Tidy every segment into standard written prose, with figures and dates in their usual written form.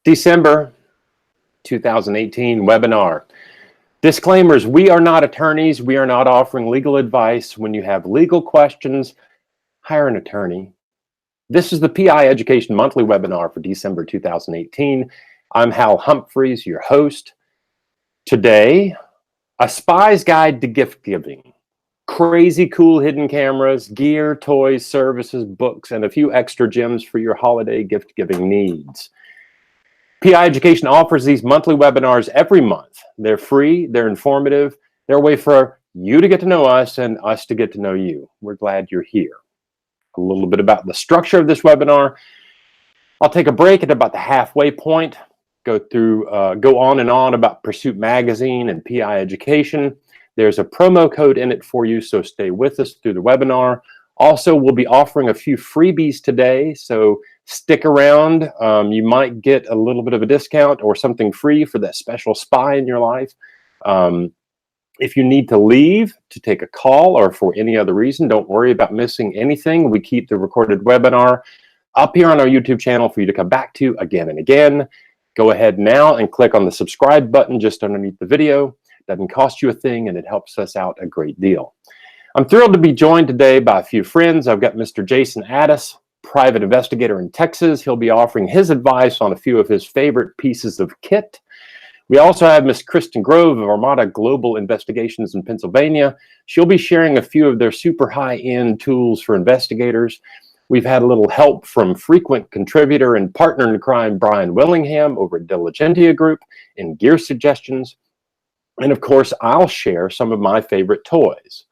December 2018 webinar. Disclaimers: we are not attorneys. We are not offering legal advice. When you have legal questions, hire an attorney. This is the PI Education Monthly Webinar for December 2018. I'm Hal Humphreys, your host. Today, a spy's guide to gift giving. Crazy cool hidden cameras, gear, toys, services, books, and a few extra gems for your holiday gift giving needs. PI Education offers these monthly webinars every month. They're free, they're informative, they're a way for you to get to know us and us to get to know you. We're glad you're here. A little bit about the structure of this webinar. I'll take a break at about the halfway point, go on and on about Pursuit Magazine and PI Education. There's a promo code in it for you, so stay with us through the webinar. Also, we'll be offering a few freebies today, so stick around. You might get a little bit of a discount or something free for that special spy in your life. If you need to leave to take a call or for any other reason, don't worry about missing anything. We keep the recorded webinar up here on our YouTube channel for you to come back to again and again. Go ahead now and click on the subscribe button just underneath the video. Doesn't cost you a thing, and it helps us out a great deal. I'm thrilled to be joined today by a few friends. I've got Mr. Jason Addis, private investigator in Texas. He'll be offering his advice on a few of his favorite pieces of kit. We also have Ms. Kristen Grove of Armada Global Investigations in Pennsylvania. She'll be sharing a few of their super high-end tools for investigators. We've had a little help from frequent contributor and partner in crime Brian Willingham over at Diligentia Group in gear suggestions. And of course, I'll share some of my favorite toys.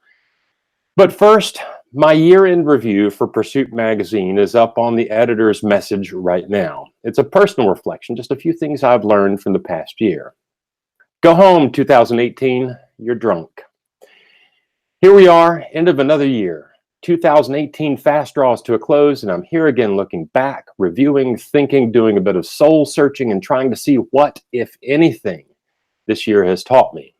But first, my year-end review for Pursuit Magazine is up on the editor's message right now. It's a personal reflection, just a few things I've learned from the past year. Go home, 2018, you're drunk. Here we are, end of another year. 2018 fast draws to a close, and I'm here again looking back, reviewing, thinking, doing a bit of soul searching, and trying to see what, if anything, this year has taught me.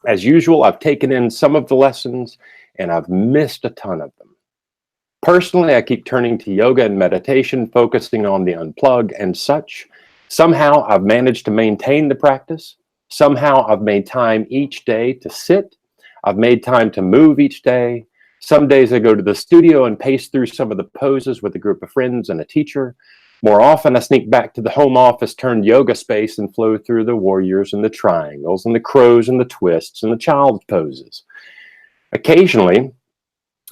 As usual, I've taken in some of the lessons, and I've missed a ton of them. Personally, I keep turning to yoga and meditation, focusing on the unplug and such. Somehow, I've managed to maintain the practice. Somehow, I've made time each day to sit. I've made time to move each day. Some days I go to the studio and pace through some of the poses with a group of friends and a teacher. More often, I sneak back to the home office turned yoga space and flow through the warriors and the triangles and the crows and the twists and the child's poses. Occasionally,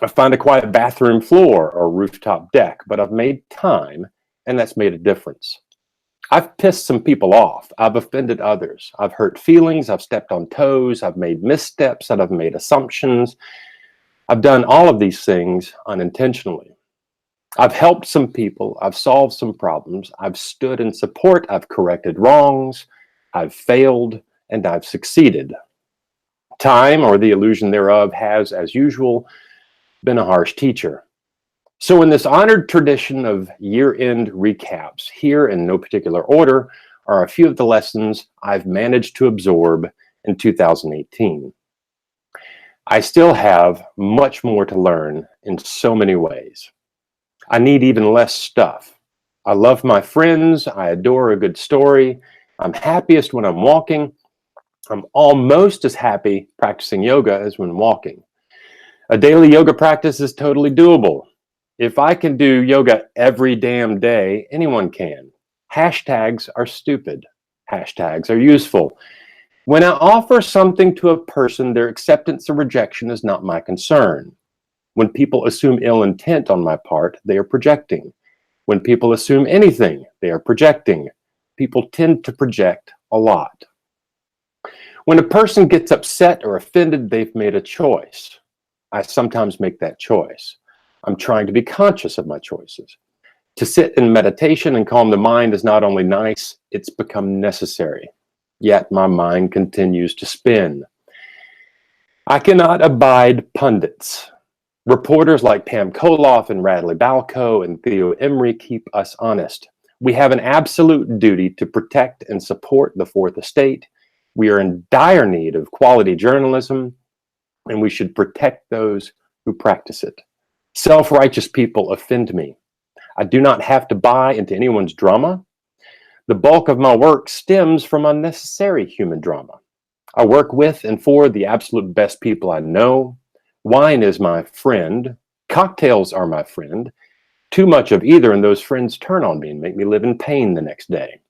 I find a quiet bathroom floor or rooftop deck, but I've made time, and that's made a difference. I've pissed some people off. I've offended others. I've hurt feelings. I've stepped on toes. I've made missteps, and I've made assumptions. I've done all of these things unintentionally. I've helped some people. I've solved some problems. I've stood in support. I've corrected wrongs. I've failed, and I've succeeded. Time, or the illusion thereof, has, as usual, been a harsh teacher. So in this honored tradition of year-end recaps, here in no particular order are a few of the lessons I've managed to absorb in 2018. I still have much more to learn in so many ways. I need even less stuff. I love my friends. I adore a good story. I'm happiest when I'm walking. I'm almost as happy practicing yoga as when walking. A daily yoga practice is totally doable. If I can do yoga every damn day, anyone can. Hashtags are stupid. Hashtags are useful. When I offer something to a person, their acceptance or rejection is not my concern. When people assume ill intent on my part, they are projecting. When people assume anything, they are projecting. People tend to project a lot. When a person gets upset or offended, they've made a choice. I sometimes make that choice. I'm trying to be conscious of my choices. To sit in meditation and calm the mind is not only nice, it's become necessary. Yet my mind continues to spin. I cannot abide pundits. Reporters like Pam Koloff and Radley Balco and Theo Emery keep us honest. We have an absolute duty to protect and support the Fourth Estate. We are in dire need of quality journalism, and we should protect those who practice it. Self-righteous people offend me. I do not have to buy into anyone's drama. The bulk of my work stems from unnecessary human drama. I work with and for the absolute best people I know. Wine is my friend. Cocktails are my friend. Too much of either, and those friends turn on me and make me live in pain the next day.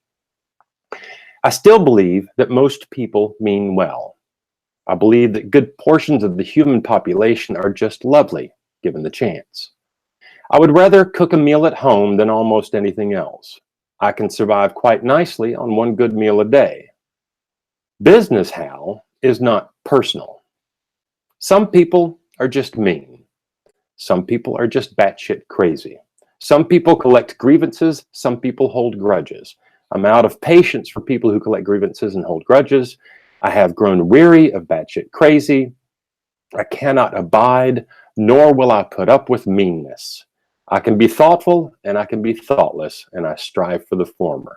I still believe that most people mean well. I believe that good portions of the human population are just lovely, given the chance. I would rather cook a meal at home than almost anything else. I can survive quite nicely on one good meal a day. Business, Hal, is not personal. Some people are just mean. Some people are just batshit crazy. Some people collect grievances. Some people hold grudges. I'm out of patience for people who collect grievances and hold grudges. I have grown weary of batshit crazy. I cannot abide, nor will I put up with meanness. I can be thoughtful and I can be thoughtless, and I strive for the former.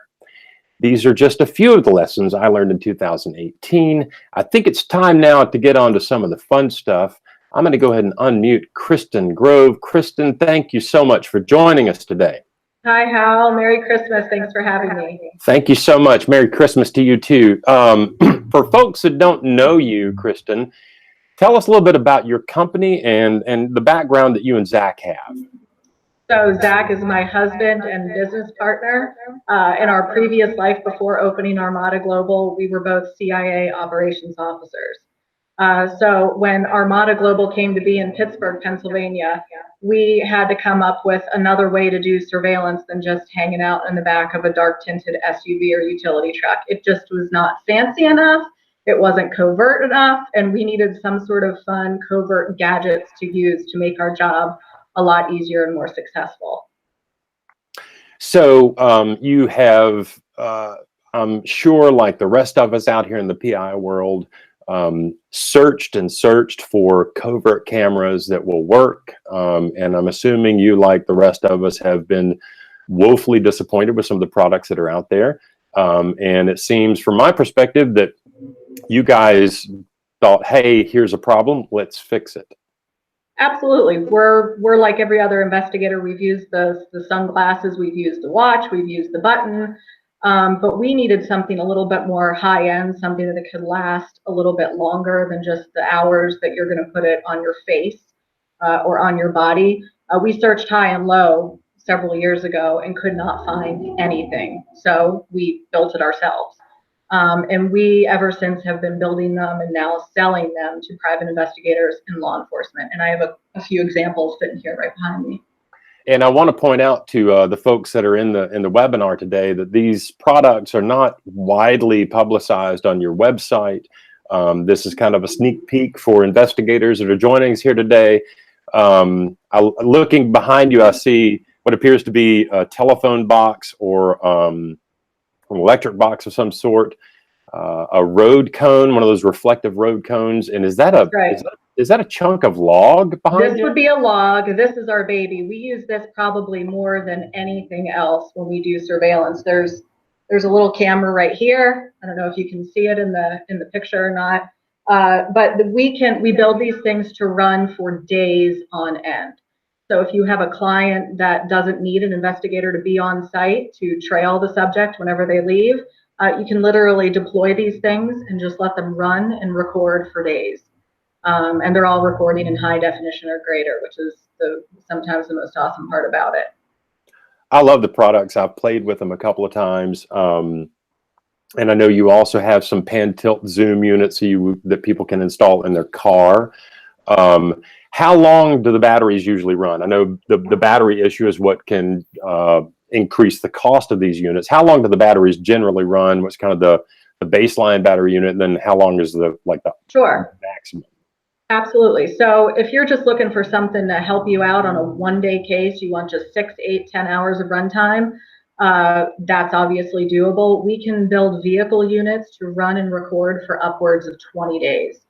These are just a few of the lessons I learned in 2018. I think it's time now to get on to some of the fun stuff. I'm going to go ahead and unmute Kristen Grove. Kristen, thank you so much for joining us today. Hi, Hal. Merry Christmas. Thanks for having me. Thank you so much. Merry Christmas to you too. For folks that don't know you, Kristen, tell us a little bit about your company and the background that you and Zach have. So Zach is my husband and business partner. In our previous life before opening Armada Global, we were both CIA operations officers. So when Armada Global came to be in Pittsburgh, Pennsylvania, we had to come up with another way to do surveillance than just hanging out in the back of a dark tinted SUV or utility truck. It just was not fancy enough. It wasn't covert enough, and we needed some sort of fun covert gadgets to use to make our job a lot easier and more successful. So you have, I'm sure, like the rest of us out here in the PI world, searched and searched for covert cameras that will work. And I'm assuming you, like the rest of us, have been woefully disappointed with some of the products that are out there. And it seems, from my perspective, that you guys thought, hey, here's a problem, let's fix it. Absolutely. We're like every other investigator. We've used the sunglasses, we've used the watch, we've used the button, but we needed something a little bit more high-end, something that could last a little bit longer than just the hours that you're going to put it on your face or on your body. We searched high and low several years ago and could not find anything, so we built it ourselves. And we, ever since, have been building them and now selling them to private investigators and law enforcement. And I have a few examples sitting here right behind me. And I want to point out to the folks that are in the webinar today that these products are not widely publicized on your website. This is kind of a sneak peek for investigators that are joining us here today. Looking behind you, I see what appears to be a telephone box or an electric box of some sort, a road cone, one of those reflective road cones. And is that is that a chunk of log behind you? This would be a log. This is our baby. We use this probably more than anything else when we do surveillance. There's a little camera right here. I don't know if you can see it in the picture or not. But we build these things to run for days on end. So if you have a client that doesn't need an investigator to be on site to trail the subject whenever they leave, you can literally deploy these things and just let them run and record for days. And they're all recording in high definition or greater, which is sometimes the most awesome part about it. I love the products. I've played with them a couple of times. And I know you also have some pan tilt zoom units that people can install in their car. How long do the batteries usually run? I know the battery issue is what can increase the cost of these units. How long do the batteries generally run? What's kind of the baseline battery unit? And then how long is the Sure. maximum? Absolutely. So if you're just looking for something to help you out on a one-day case, you want just 6, 8, 10 hours of runtime, that's obviously doable. We can build vehicle units to run and record for upwards of 20 days.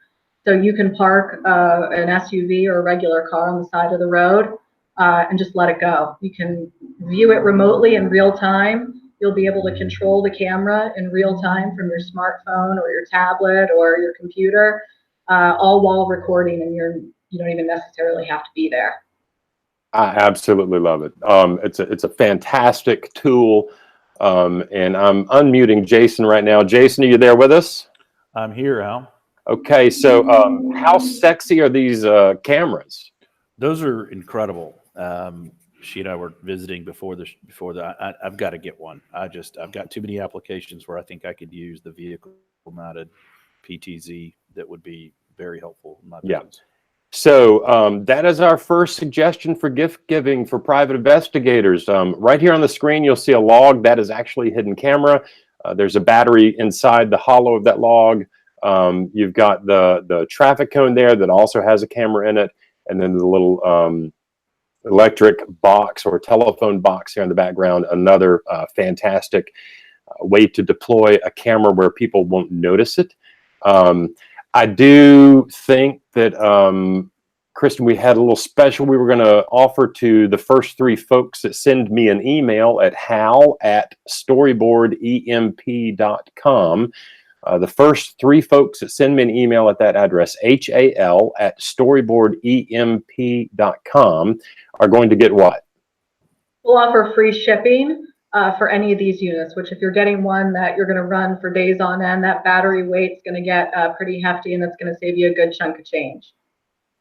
So you can park an SUV or a regular car on the side of the road and just let it go. You can view it remotely in real time. You'll be able to control the camera in real time from your smartphone or your tablet or your computer, all while recording, and you don't even necessarily have to be there. I absolutely love it. It's a fantastic tool. And I'm unmuting Jason right now. Jason, are you there with us? I'm here, Al. Okay, so how sexy are these cameras? Those are incredible. She and I were visiting before I've got to get one. I've got too many applications where I think I could use the vehicle mounted PTZ that would be very helpful in my business. So that is our first suggestion for gift giving for private investigators. Right here on the screen, you'll see a log that is actually a hidden camera. There's a battery inside the hollow of that log. You've got the traffic cone there that also has a camera in it, and then the little electric box or telephone box here in the background. Another fantastic way to deploy a camera where people won't notice it. I do think that, Kristen, we had a little special we were going to offer to the first 3 folks that send me an email at hal@storyboardemp.com. The first 3 folks that send me an email at that address, hal@storyboardemp.com, are going to get what? We'll offer free shipping for any of these units, which if you're getting one that you're going to run for days on end, that battery weight's going to get pretty hefty, and that's going to save you a good chunk of change.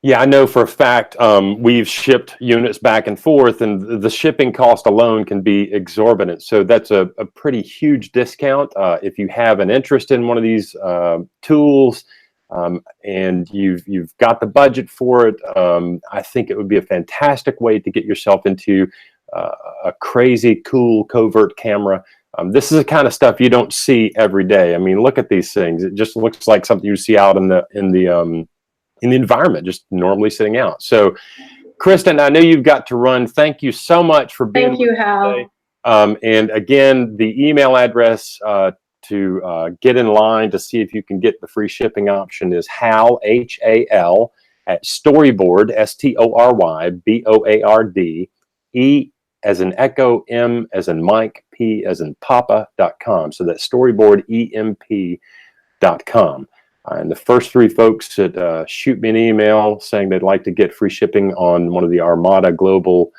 Yeah, I know for a fact we've shipped units back and forth, and the shipping cost alone can be exorbitant. So that's a pretty huge discount. If you have an interest in one of these tools and you've got the budget for it, I think it would be a fantastic way to get yourself into a crazy cool covert camera. This is the kind of stuff you don't see every day. I mean, look at these things. It just looks like something you see out in the environment, just normally sitting out. So, Kristen, I know you've got to run. Thank you so much for being with us today. And again, the email address to get in line to see if you can get the free shipping option is hal, HAL, at storyboard, STORYBOARD, E as in Echo, M as in Mike, P as in Papa.com. So that's storyboardemp.com. And the first 3 folks that shoot me an email saying they'd like to get free shipping on one of the Armada Global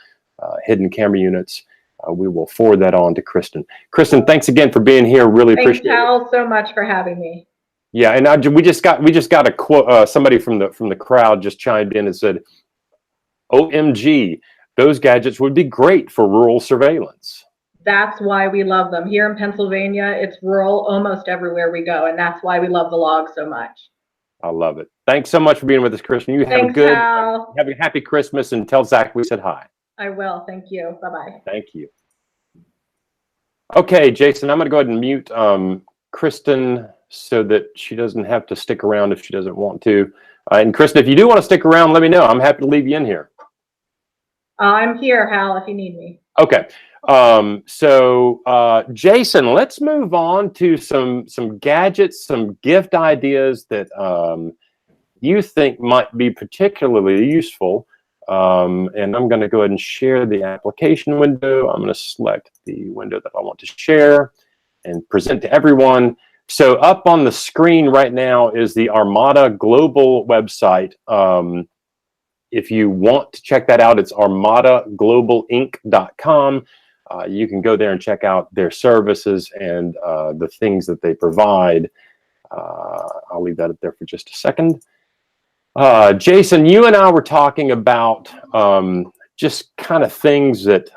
hidden camera units, we will forward that on to Kristen. Kristen, thanks again for being here. Really appreciate it. Thanks, Hal, so much for having me. Yeah, and we just got a quote. Somebody from the crowd just chimed in and said, "OMG, those gadgets would be great for rural surveillance." That's why we love them. Here in Pennsylvania, it's rural almost everywhere we go, and that's why we love the log so much. I love it. Thanks so much for being with us, Kristen. You have have a happy Christmas, and tell Zach we said hi. I will. Thank you. Bye-bye. Thank you. Okay, Jason, I'm going to go ahead and mute Kristen so that she doesn't have to stick around if she doesn't want to. And Kristen, if you do want to stick around, let me know. I'm happy to leave you in here. I'm here, Hal, if you need me. Okay. Jason, let's move on to some gadgets, some gift ideas that you think might be particularly useful. And I'm going to go ahead and share the application window. I'm going to select the window that I want to share and present to everyone. So up on the screen right now is the Armada Global website. If you want to check that out, it's armadaglobalinc.com. You can go there and check out their services and the things that they provide. I'll leave that up there for just a second. Jason, you and I were talking about just kind of things that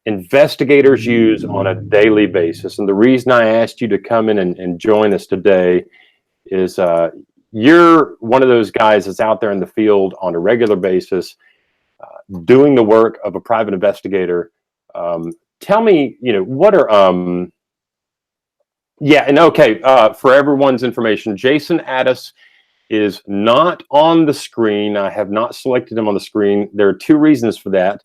investigators use on a daily basis. And the reason I asked you to come in and join us today is you're one of those guys that's out there in the field on a regular basis doing the work of a private investigator. Tell me, what are, for everyone's information, Jason Addis is not on the screen. I have not selected him on the screen. There are 2 reasons for that.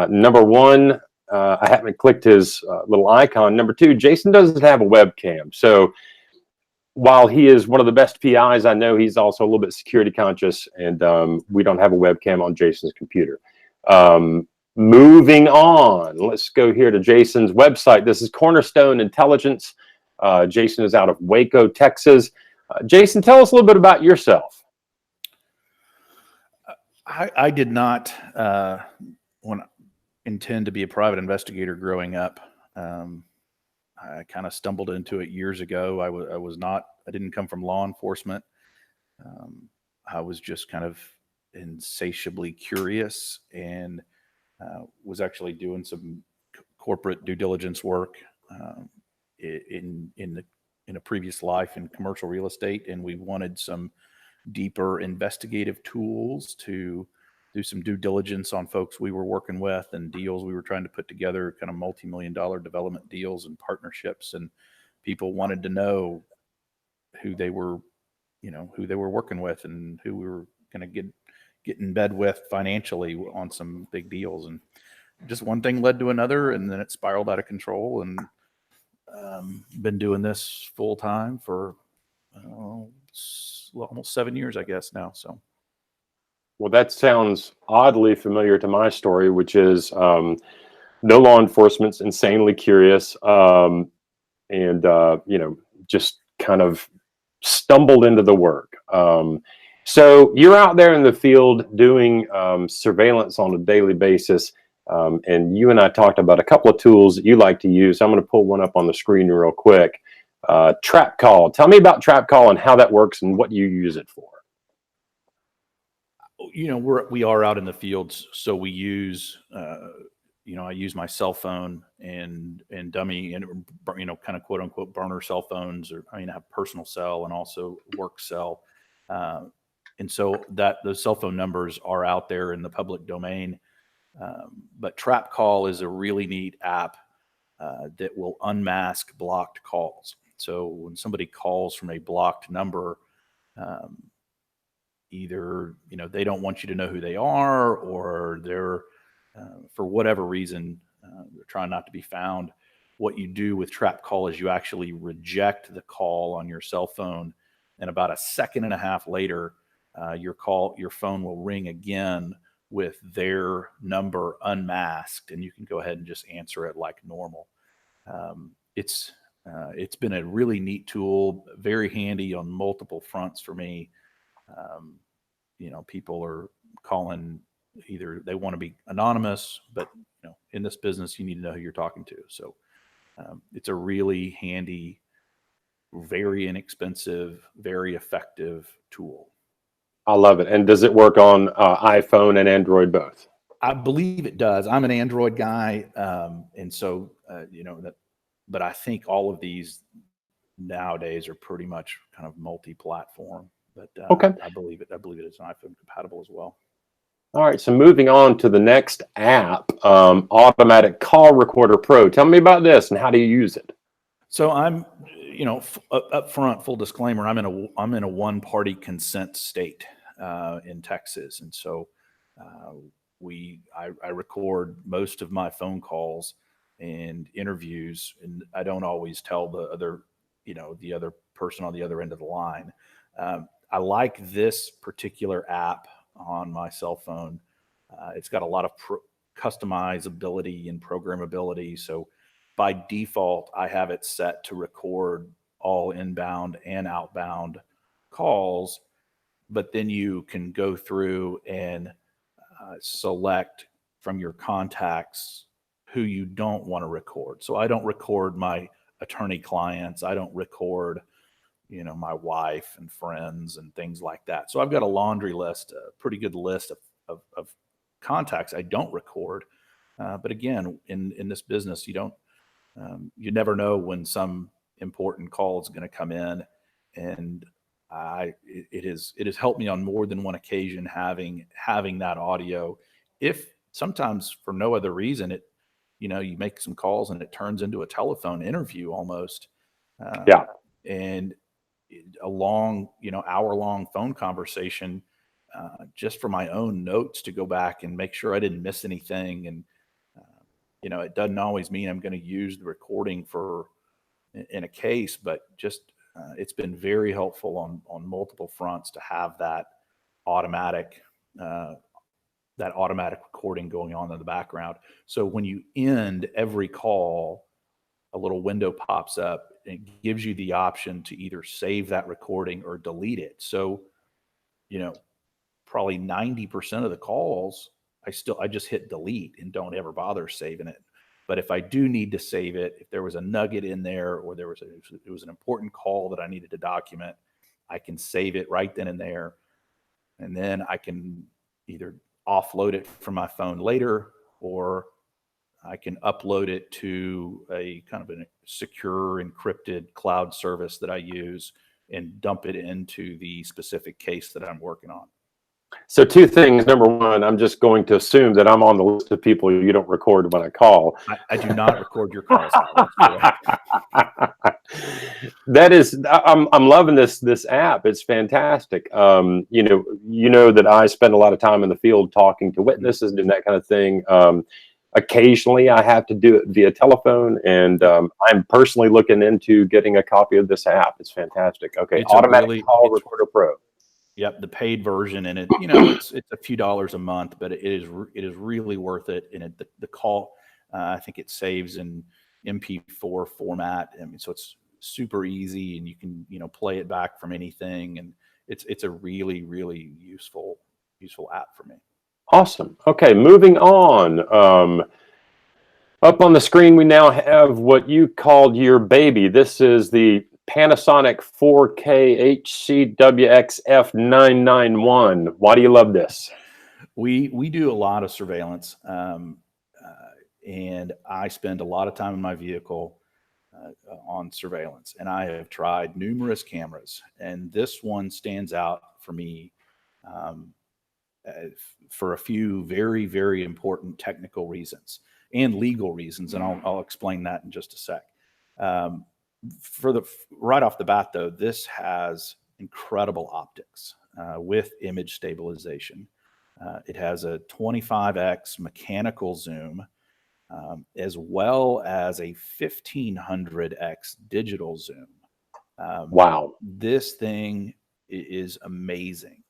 Number 1, I haven't clicked his little icon. Number 2, Jason doesn't have a webcam. So while he is one of the best PIs I know, he's also a little bit security conscious, and we don't have a webcam on Jason's computer. Moving on, let's go here to Jason's website. This is Cornerstone Intelligence. Jason is out of Waco, Texas. Jason, tell us a little bit about yourself. I did not intend to be a private investigator growing up. I kind of stumbled into it years ago. I didn't come from law enforcement. I was just kind of insatiably curious, and was actually doing some corporate due diligence work in a previous life in commercial real estate, and we wanted some deeper investigative tools to do some due diligence on folks we were working with and deals we were trying to put together, kind of multi-million-dollar development deals and partnerships. And people wanted to know who they were working with and who we were going to get in bed with financially on some big deals. And just one thing led to another, and then it spiraled out of control. And been doing this full time for almost 7 years, I guess now. So. Well, that sounds oddly familiar to my story, which is no law enforcement's insanely curious, and just kind of stumbled into the work. So you're out there in the field doing surveillance on a daily basis, and you and I talked about a couple of tools that you like to use. I'm going to pull one up on the screen real quick. Trap Call. Tell me about Trap Call and how that works and what you use it for. We are out in the fields, so we use, I use my cell phone and dummy and, kind of quote unquote burner cell phones, I have personal cell and also work cell. And so those cell phone numbers are out there in the public domain. But Trap Call is a really neat app that will unmask blocked calls. So when somebody calls from a blocked number, either they don't want you to know who they are, or they're for whatever reason they're trying not to be found. What you do with Trap Call is you actually reject the call on your cell phone, and about a second and a half later, your phone will ring again with their number unmasked, and you can go ahead and just answer it like normal. It's been a really neat tool, very handy on multiple fronts for me. People are calling, either they want to be anonymous, but in this business, you need to know who you're talking to. So it's a really handy, very inexpensive, very effective tool. I love it. And does it work on iPhone and Android both? I believe it does. I'm an Android guy, and so but I think all of these nowadays are pretty much kind of multi-platform. But okay, I believe it is iPhone compatible as well. All right. So moving on to the next app, Automatic Call Recorder Pro. Tell me about this and how do you use it? So I'm, up front, full disclaimer, I'm in a one-party consent state in Texas, and so I record most of my phone calls and interviews, and I don't always tell the other person on the other end of the line. I like this particular app on my cell phone. It's got a lot of customizability and programmability. So by default, I have it set to record all inbound and outbound calls, but then you can go through and select from your contacts who you don't want to record. So I don't record my attorney clients. I don't record my wife and friends and things like that. So I've got a laundry list, a pretty good list of contacts I don't record. But again, in this business, you never know when some important call is going to come in, and it has helped me on more than one occasion having that audio. If sometimes for no other reason, you make some calls and it turns into a telephone interview almost. And a long, hour-long phone conversation, just for my own notes to go back and make sure I didn't miss anything. And, it doesn't always mean I'm going to use the recording in a case, but just it's been very helpful on multiple fronts to have that automatic recording going on in the background. So when you end every call, a little window pops up and it gives you the option to either save that recording or delete it. So, probably 90% of the calls, I just hit delete and don't ever bother saving it. But if I do need to save it, if there was a nugget in there, or it was an important call that I needed to document, I can save it right then and there. And then I can either offload it from my phone later, or I can upload it to a kind of a secure encrypted cloud service that I use and dump it into the specific case that I'm working on. So two things. Number one, I'm just going to assume that I'm on the list of people you don't record when I call. I do not record your calls. That is, I'm loving this app. It's fantastic. You know that I spend a lot of time in the field talking to witnesses and that kind of thing. Occasionally, I have to do it via telephone, and I'm personally looking into getting a copy of this app. It's fantastic. Okay, it's automatic call recorder pro. Yep, the paid version, and it's a few dollars a month, but it is really worth it. And the call, I think it saves in MP4 format. I mean, so it's super easy, and you can play it back from anything, and it's a really useful app for me. Awesome. Okay, moving on. Up on the screen, we now have what you called your baby. This is the Panasonic 4K HCWXF991. Why do you love this? We do a lot of surveillance, and I spend a lot of time in my vehicle on surveillance. And I have tried numerous cameras, and this one stands out for me for a few very important technical reasons and legal reasons, and I'll explain that in just a sec. Right off the bat, though, this has incredible optics with image stabilization. It has a 25x mechanical zoom, as well as a 1500x digital zoom. Wow. This thing is amazing.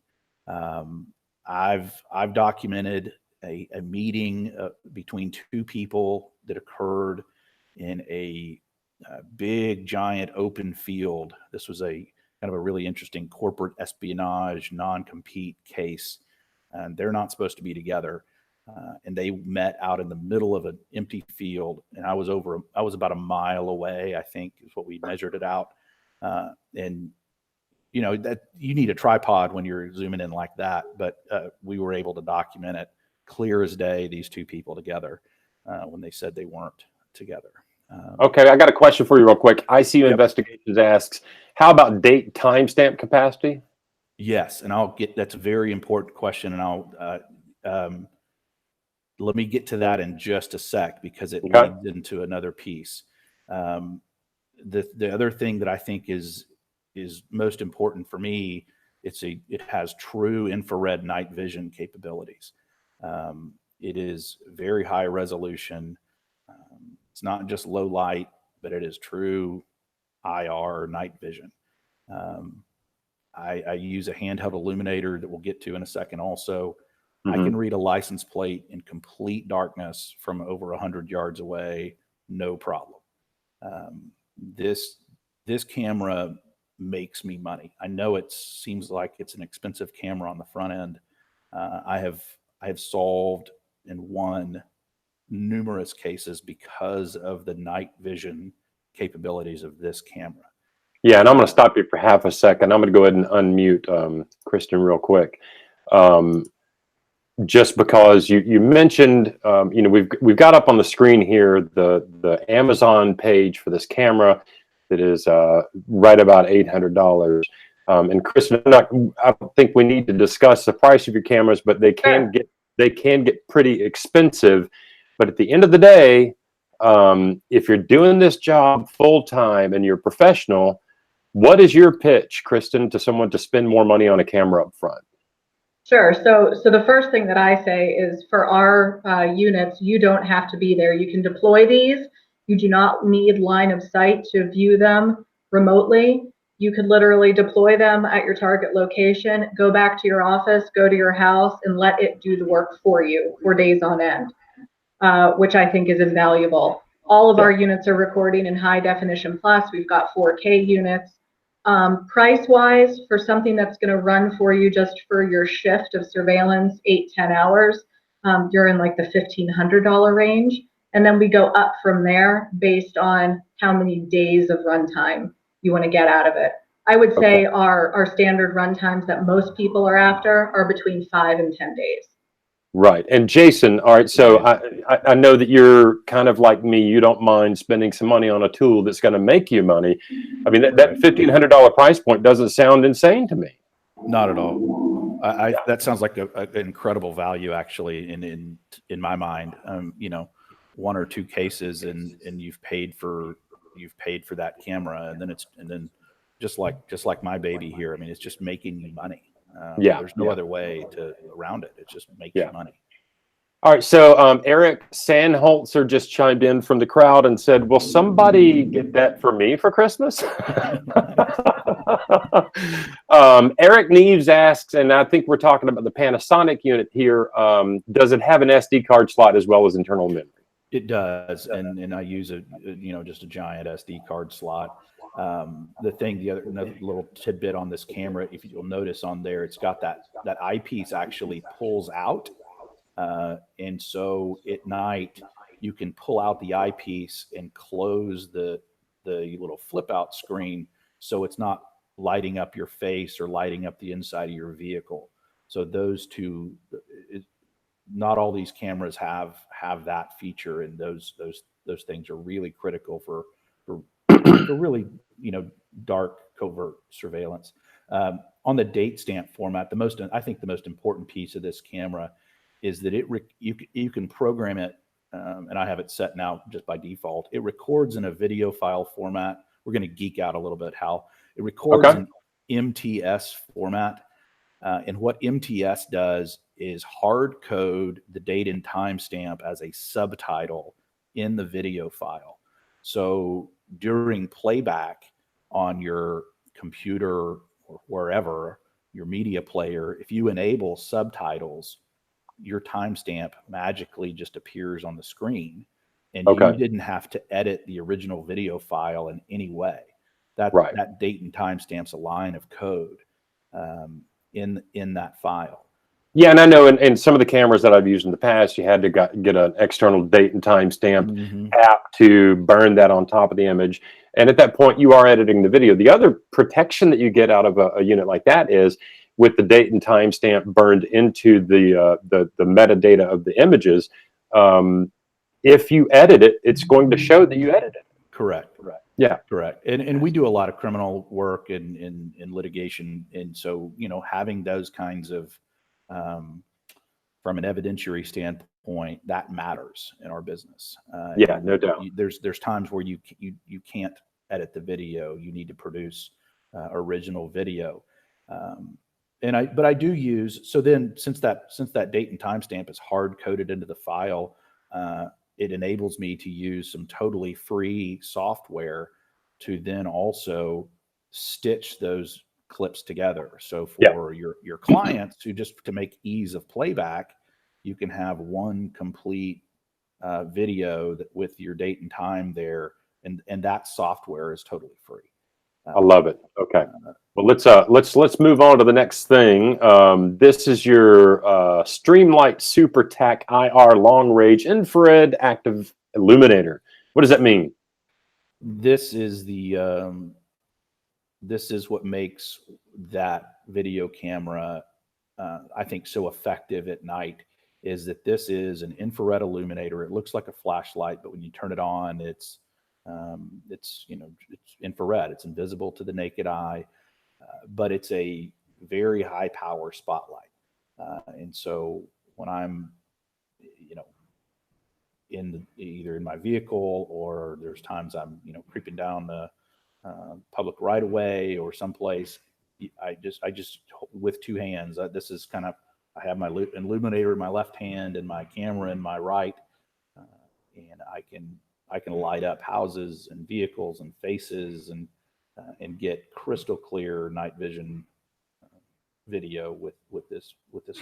I've documented a meeting between two people that occurred in a big, giant open field. This was a kind of a really interesting corporate espionage, non-compete case, and they're not supposed to be together. And they met out in the middle of an empty field, and I was about a mile away, I think is what we measured it out. And that you need a tripod when you're zooming in like that, but we were able to document it clear as day, these two people together, when they said they weren't together. Okay, I got a question for you real quick. ICU Yep. Investigations asks, how about date timestamp capacity? Yes, and that's a very important question, and I'll let me get to that in just a sec, because it leads into another piece. The other thing that I think is most important for me, it has true infrared night vision capabilities. It is very high resolution. It's not just low light, but it is true IR night vision. I use a handheld illuminator that we'll get to in a second also. I can read a license plate in complete darkness from over 100 yards away, no problem. This camera makes me money. I know it seems like it's an expensive camera on the front end. I have solved and won numerous cases because of the night vision capabilities of this camera. Yeah, and I'm going to stop you for half a second. I'm going to go ahead and unmute Kristen real quick. Just because you mentioned, we've got up on the screen here the Amazon page for this camera that is right about $800. And Kristen, I don't think we need to discuss the price of your cameras, but they can get pretty expensive. But at the end of the day, if you're doing this job full time and you're professional, what is your pitch, Kristen, to someone to spend more money on a camera up front? Sure. So the first thing that I say is, for our units, you don't have to be there. You can deploy these. You do not need line of sight to view them remotely. You could literally deploy them at your target location, go back to your office, go to your house, and let it do the work for you for days on end, which I think is invaluable. All of our units are recording in high definition plus. We've got 4K units. Price-wise, for something that's going to run for you just for your shift of surveillance, 8-10 hours, you're in like the $1,500 range. And then we go up from there based on how many days of runtime you want to get out of it. I would say our standard runtimes that most people are after are between 5 and 10 days. Right. And Jason, all right, so I know that you're kind of like me. You don't mind spending some money on a tool that's going to make you money. I mean, that $1,500 price point doesn't sound insane to me. Not at all. That sounds like an incredible value, actually, in my mind. You know, 1 or 2 cases, and you've paid for that camera, and then just like my baby here. I mean, it's just making you money. There's no other way around it. It just makes you money. All right, so Eric Sandholzer just chimed in from the crowd and said, will somebody get that for me for Christmas? Eric Neves asks, and I think we're talking about the Panasonic unit here, does it have an SD card slot as well as internal memory? It does, and I use just a giant SD card slot. Another little tidbit on this camera, if you'll notice on there, it's got that eyepiece actually pulls out. And so at night you can pull out the eyepiece and close the little flip out screen, so it's not lighting up your face or lighting up the inside of your vehicle. So those two, not all these cameras have that feature, and those things are really critical for really dark covert surveillance. On the date stamp format, I think the most important piece of this camera is that you can program it, and I have it set now just by default. It records in a video file format. We're going to geek out a little bit how it records in MTS format. And what MTS does is hard code the date and timestamp as a subtitle in the video file. So during playback on your computer or wherever, your media player, if you enable subtitles, your timestamp magically just appears on the screen, and you didn't have to edit the original video file in any way. That date and timestamp's a line of code in that file. Yeah, and I know in some of the cameras that I've used in the past, you had to get an external date and timestamp app to burn that on top of the image. And at that point, you are editing the video. The other protection that you get out of a unit like that is with the date and timestamp burned into the metadata of the images. If you edit it, it's going to show that you edited it. Correct. Yeah. Correct. And we do a lot of criminal work in litigation. And so, having those kinds of, from an evidentiary standpoint, that matters in our business. No doubt. There's times where you can't edit the video. You need to produce original video. But I do use, so then since that date and timestamp is hard coded into the file, it enables me to use some totally free software to then also stitch those clips together. So for your clients, who just to make ease of playback, you can have one complete video with your date and time there, and that software is totally free. I love it. Okay. Well, let's move on to the next thing. This is your Streamlight Super TAC IR Long Range Infrared Active Illuminator. What does that mean? This is what makes that video camera, I think, so effective at night. Is that this is an infrared illuminator. It looks like a flashlight, but when you turn it on, it's infrared. It's invisible to the naked eye, but it's a very high power spotlight. And so when I'm, either in my vehicle, or there's times I'm, creeping down the public right of way or someplace, I just with two hands, this is kind of, I have my illuminator in my left hand and my camera in my right, and I can light up houses and vehicles and faces and get crystal clear night vision video with this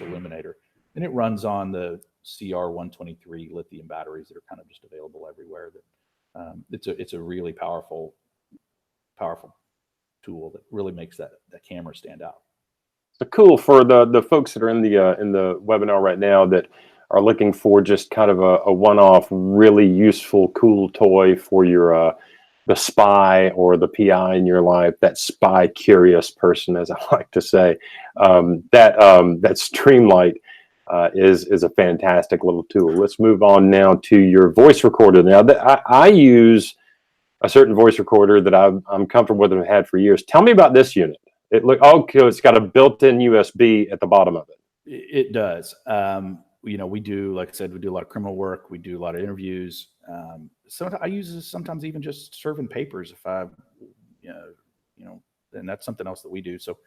illuminator. And it runs on the CR123 lithium batteries that are kind of just available everywhere. That it's a really powerful tool that really makes that camera stand out. So cool for the folks that are in the webinar right now that are looking for just kind of a one-off, really useful, cool toy for your the spy or the PI in your life, that spy curious person, as I like to say, that Streamlight is a fantastic little tool. Let's move on now to your voice recorder. Now, I use a certain voice recorder that I'm comfortable with and have had for years. Tell me about this unit. It's got a built-in USB at the bottom of it. It does. We do, like I said, we do a lot of criminal work. We do a lot of interviews. Sometimes I use this sometimes even just serving papers if and that's something else that we do. So,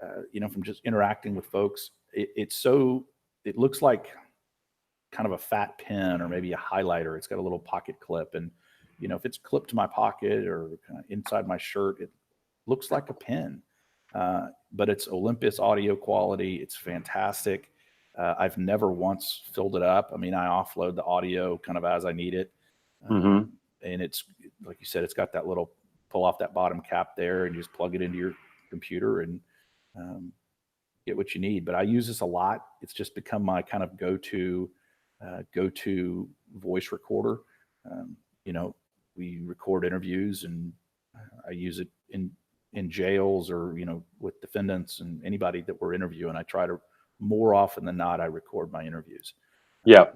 from just interacting with folks, it looks like kind of a fat pen or maybe a highlighter. It's got a little pocket clip, and if it's clipped to my pocket or kind of inside my shirt, it looks like a pen. But it's Olympus audio quality. It's fantastic. I've never once filled it up. I mean, I offload the audio kind of as I need it. And it's, like you said, it's got that little pull off that bottom cap there, and you just plug it into your computer and get what you need. But I use this a lot. It's just become my kind of go-to voice recorder. We record interviews, and I use it in jails or, with defendants and anybody that we're interviewing. I try to, more often than not, I record my interviews. Yeah,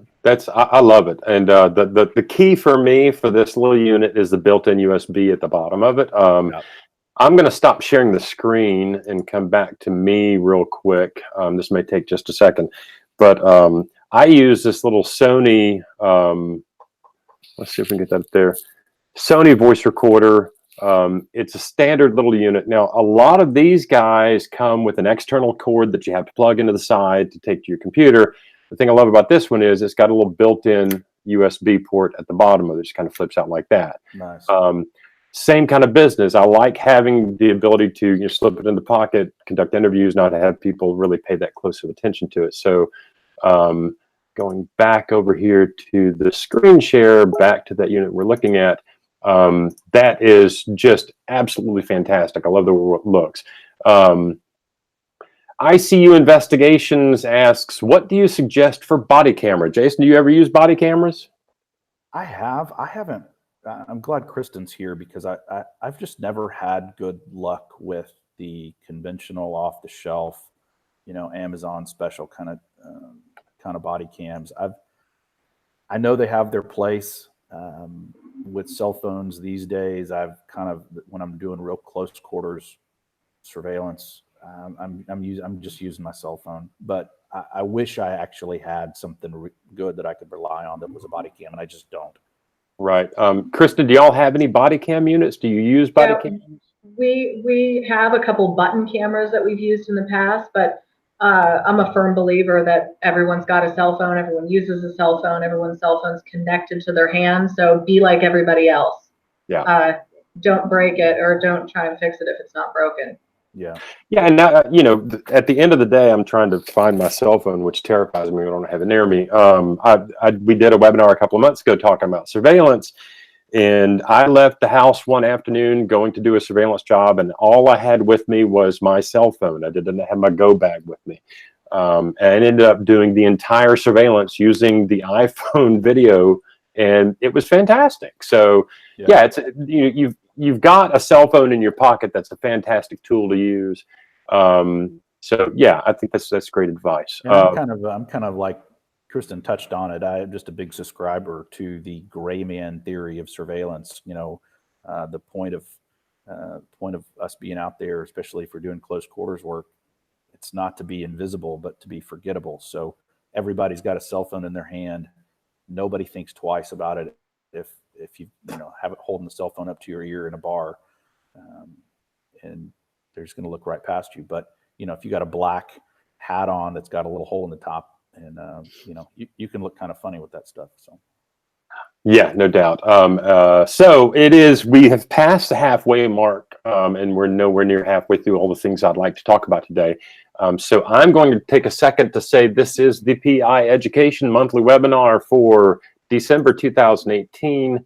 I love it. And the key for me for this little unit is the built-in USB at the bottom of it. I'm going to stop sharing the screen and come back to me real quick. This may take just a second, but I use this little Sony, let's see if we can get that up there, Sony voice recorder. It's a standard little unit. Now, a lot of these guys come with an external cord that you have to plug into the side to take to your computer. The thing I love about this one is it's got a little built-in USB port at the bottom of it. It just kind of flips out like that. Nice. Same kind of business. I like having the ability to slip it in the pocket, conduct interviews, not to have people really pay that close of attention to it. So going back over here to the screen share, back to that unit we're looking at, that is just absolutely fantastic. I love the way it looks. ICU Investigations asks, what do you suggest for body camera? Jason, do you ever use body cameras? I haven't. I'm glad Kristen's here because I've just never had good luck with the conventional off the shelf, Amazon special kind of body cams. I know they have their place. With cell phones these days, when I'm doing real close quarters surveillance, I'm just using my cell phone. But I wish I actually had something good that I could rely on that was a body cam, and I just don't. Right. Kristen, do y'all have any body cam units? Do you use body cams? We have a couple button cameras that we've used in the past, but I'm a firm believer that everyone's got a cell phone. Everyone uses a cell phone. Everyone's cell phone's connected to their hands. So be like everybody else. Yeah. Don't break it or don't try and fix it if it's not broken. Yeah. Yeah. And now, at the end of the day, I'm trying to find my cell phone, which terrifies me. I don't have it near me. We did a webinar a couple of months ago talking about surveillance. And I left the house one afternoon going to do a surveillance job, and all I had with me was my cell phone. I didn't have my go bag with me. And I ended up doing the entire surveillance using the iPhone video, and it was fantastic. So yeah, it's you've got a cell phone in your pocket. That's a fantastic tool to use. So yeah, I think that's great advice. I'm kind of like Kristen touched on it. I am just a big subscriber to the gray man theory of surveillance. The point of us being out there, especially if we're doing close quarters work, it's not to be invisible, but to be forgettable. So everybody's got a cell phone in their hand. Nobody thinks twice about it if you have it holding the cell phone up to your ear in a bar, and they're just going to look right past you. But if you got a black hat on that's got a little hole in the top, and you can look kind of funny with that stuff. So yeah, no doubt. So we have passed the halfway mark, and we're nowhere near halfway through all the things I'd like to talk about today. So I'm going to take a second to say this is the PI Education monthly webinar for December 2018.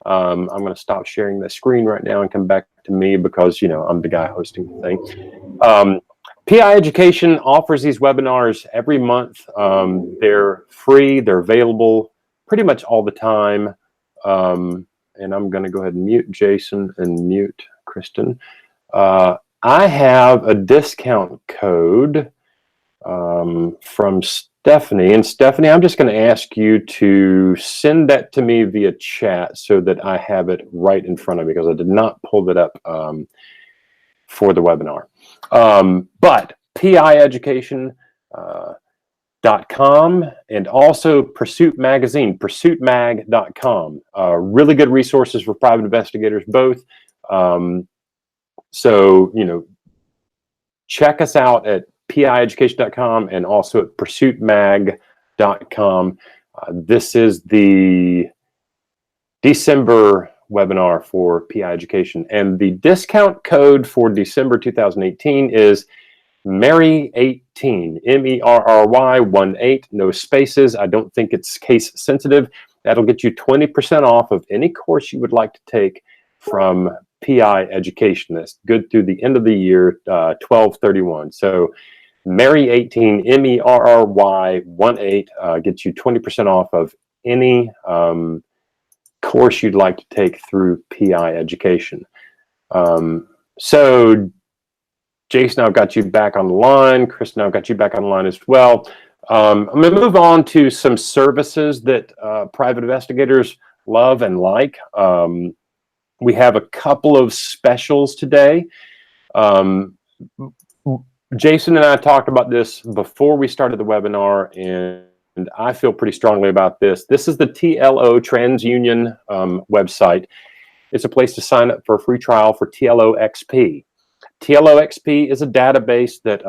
I'm going to stop sharing the screen right now and come back to me because I'm the guy hosting the thing. PI Education offers these webinars every month. They're free. They're available pretty much all the time. And I'm going to go ahead and mute Jason and mute Kristen. I have a discount code from Stephanie. And Stephanie, I'm just going to ask you to send that to me via chat so that I have it right in front of me, because I did not pull it up for the webinar. But PIeducation.com and also Pursuit Magazine, pursuitmag.com. Really good resources for private investigators, both. So, you know, check us out at PIeducation.com and also at pursuitmag.com. This is the December webinar for PI Education, and the discount code for December 2018 is Merry18, MERRY 18, no spaces. I don't think it's case sensitive. That'll get you 20% off of any course you would like to take from PI Education. That's good through the end of the year, 12/31. So Merry18, MERRY 18, gets you 20% off of any course you'd like to take through PI Education. So Jason, I've got you back on the line. Kristen, I've got you back on the line as well. I'm going to move on to some services that private investigators love and like. We have a couple of specials today. Jason and I talked about this before we started the webinar, and I feel pretty strongly about this. This is the TLO TransUnion website. It's a place to sign up for a free trial for TLO XP. TLO XP is a database that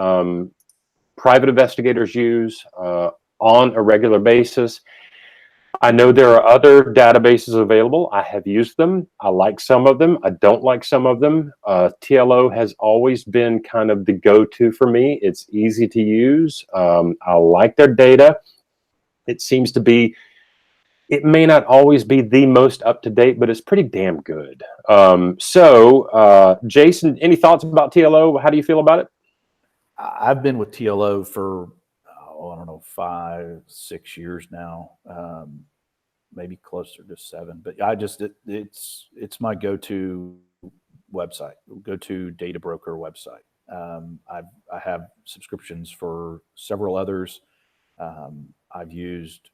private investigators use on a regular basis. I know there are other databases available. I have used them. I like some of them. I don't like some of them. TLO has always been kind of the go-to for me. It's easy to use. I like their data. It seems to be, it may not always be the most up-to-date, but it's pretty damn good. Jason, any thoughts about TLO? How do you feel about it? I've been with TLO for, I don't know, 5, 6 years now, maybe closer to 7. But it's my go-to website, go-to data broker website. I have subscriptions for several others. I've used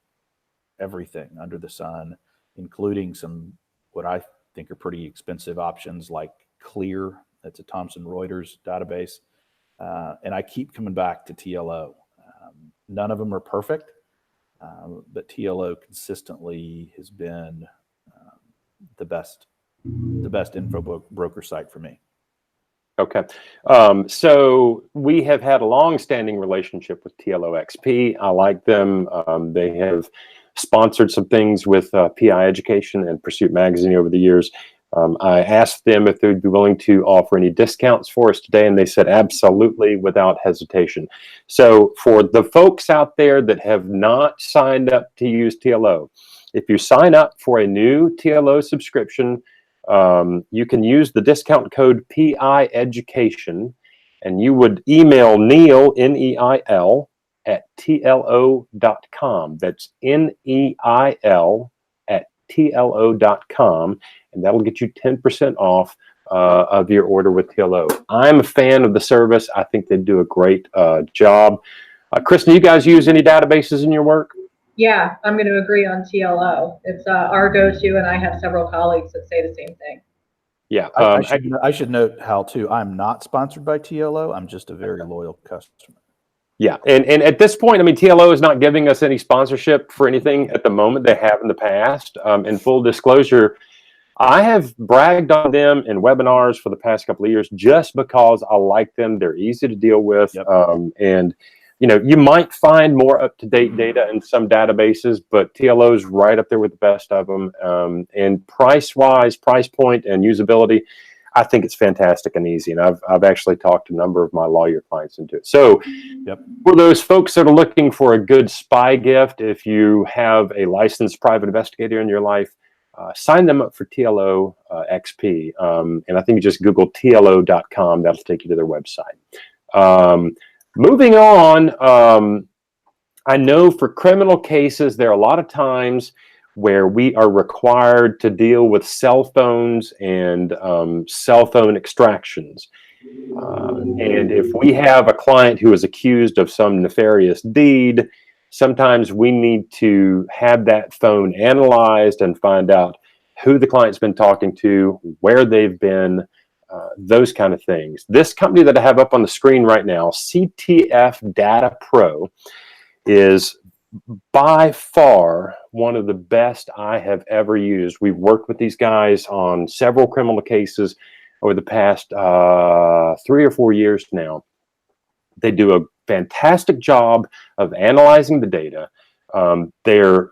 everything under the sun, including some what I think are pretty expensive options like Clear. That's a Thomson Reuters database. And I keep coming back to TLO. None of them are perfect, but TLO consistently has been the best info broker site for me. Okay. So we have had a long-standing relationship with TLO XP. I like them. They have sponsored some things with PI Education and Pursuit Magazine over the years. I asked them if they'd be willing to offer any discounts for us today, and they said absolutely, without hesitation. So for the folks out there that have not signed up to use TLO, if you sign up for a new TLO subscription, you can use the discount code PI Education, and you would email Neil, Neil, at TLO.com. That's NEIL at TLO.com, and that'll get you 10% off of your order with TLO. I'm a fan of the service. I think they do a great job. Kristen, you guys use any databases in your work? Yeah, I'm going to agree on TLO. It's our go-to, and I have several colleagues that say the same thing. Yeah. I should note, Hal, too, I'm not sponsored by TLO. I'm just a very loyal customer. Yeah, and at this point, I mean, TLO is not giving us any sponsorship for anything at the moment. They have in the past. In full disclosure, I have bragged on them in webinars for the past couple of years just because I like them. They're easy to deal with. Yep. And, you know, you might find more up-to-date data in some databases, but TLO is right up there with the best of them. And price-wise, price point and usability, I think it's fantastic and easy. And I've actually talked to a number of my lawyer clients into it. So for those folks that are looking for a good spy gift, if you have a licensed private investigator in your life, sign them up for TLO XP. And I think you just Google TLO.com. That'll take you to their website. Moving on, I know for criminal cases, there are a lot of times where we are required to deal with cell phones and cell phone extractions. And if we have a client who is accused of some nefarious deed, sometimes we need to have that phone analyzed and find out who the client's been talking to, where they've been, those kind of things. This company that I have up on the screen right now, CTF Data Pro, is by far one of the best I have ever used. We've worked with these guys on several criminal cases over the past 3 or 4 years now. They do a fantastic job of analyzing the data. They're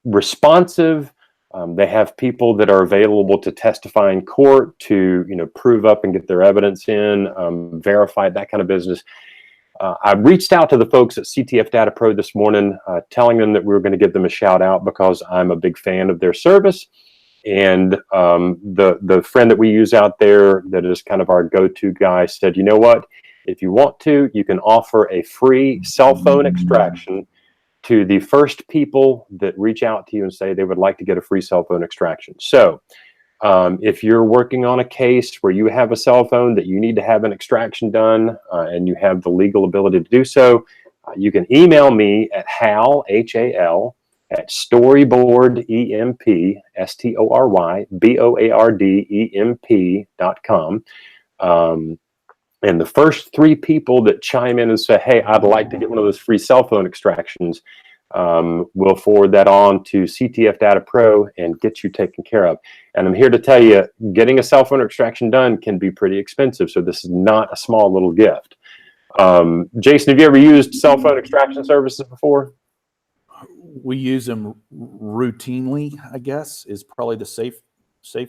responsive. They have people that are available to testify in court to, prove up and get their evidence in, verify that kind of business. I reached out to the folks at CTF Data Pro this morning, telling them that we were going to give them a shout out because I'm a big fan of their service. And the friend that we use out there that is kind of our go-to guy said, you know what, if you want to, you can offer a free cell phone extraction to the first people that reach out to you and say they would like to get a free cell phone extraction. So if you're working on a case where you have a cell phone that you need to have an extraction done and you have the legal ability to do so, you can email me at Hal, H-A-L, at storyboardemp, STORYBOARDEMP.com. And the first 3 people that chime in and say, hey, I'd like to get one of those free cell phone extractions, we'll forward that on to CTF Data Pro and get you taken care of. And I'm here to tell you, getting a cell phone extraction done can be pretty expensive. So this is not a small little gift. Jason, have you ever used cell phone extraction services before? We use them routinely, I guess, is probably the safe